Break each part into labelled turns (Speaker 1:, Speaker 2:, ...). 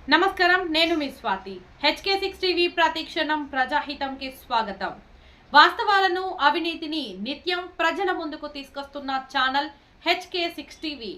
Speaker 1: నమస్కారం, నేను మీ Swathi. HK6 TV ప్రతిక్షణం ప్రజాహితంకి స్వాగతం. వాస్తవాలను, అవినీతిని నిత్యం ప్రజల ముందుకు తీసుకొస్తున్న ఛానల్ HK6 టీవీ.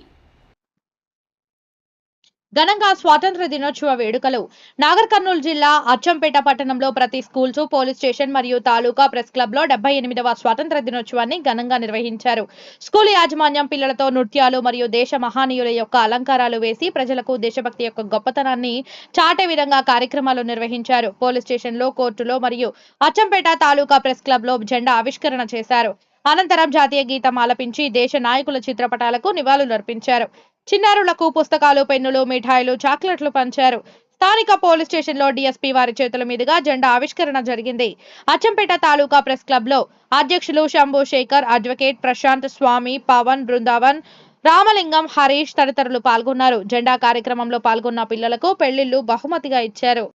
Speaker 2: ఘనంగా స్వాతంత్ర దినోత్సవ వేడుకలు నాగర్ కర్నూలు జిల్లా అచ్చంపేట పట్టణంలో ప్రతి స్కూల్స్, పోలీస్ స్టేషన్ మరియు తాలూకా ప్రెస్ క్లబ్ లో 78వ స్వాతంత్ర దినోత్సవాన్ని ఘనంగా నిర్వహించారు. స్కూల్ యాజమాన్యం పిల్లలతో నృత్యాలు మరియు దేశ మహానీయుల యొక్క అలంకారాలు వేసి ప్రజలకు దేశభక్తి యొక్క గొప్పతనాన్ని చాటే విధంగా కార్యక్రమాలు నిర్వహించారు. పోలీస్ స్టేషన్ లో, కోర్టులో మరియు అచ్చంపేట తాలూకా ప్రెస్ క్లబ్ లో జెండా ఆవిష్కరణ చేశారు. అనంతరం జాతీయ గీతం ఆలపించి దేశ నాయకుల చిత్రపటాలకు నివాళులర్పించారు. చిన్నారులకు పుస్తకాలు, పెన్నులు, మిఠాయిలు, చాక్లెట్లు పంచారు. స్థానిక పోలీస్ స్టేషన్ లో డీఎస్పీ వారి చేతుల మీదుగా జెండా ఆవిష్కరణ జరిగింది. అచ్చంపేట తాలూకా ప్రెస్ క్లబ్ లో అధ్యక్షులు శంభు శేఖర్, అడ్వకేట్ ప్రశాంత్, స్వామి, పవన్, బృందావన్, రామలింగం, హరీష్ తదితరులు పాల్గొన్నారు. జెండా కార్యక్రమంలో పాల్గొన్న పిల్లలకు పెళ్లిళ్లు బహుమతిగా ఇచ్చారు.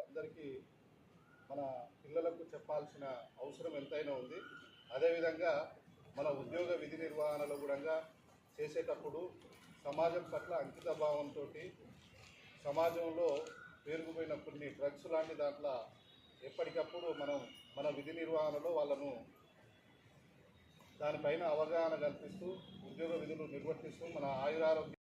Speaker 3: అందరికీ మన పిల్లలకు చెప్పాల్సిన అవసరం ఎంతైనా ఉంది. అదేవిధంగా మన ఉద్యోగ విధి నిర్వహణలో కూడా చేసేటప్పుడు సమాజం పట్ల అంకిత భావంతో సమాజంలో పేరుకుపోయిన కొన్ని డ్రగ్స్ లాంటి దాంట్లో ఎప్పటికప్పుడు మనం మన విధి నిర్వహణలో వాళ్ళను దానిపైన అవగాహన కల్పిస్తూ ఉద్యోగ విధులు నిర్వర్తిస్తూ మన ఆయురారోగ్య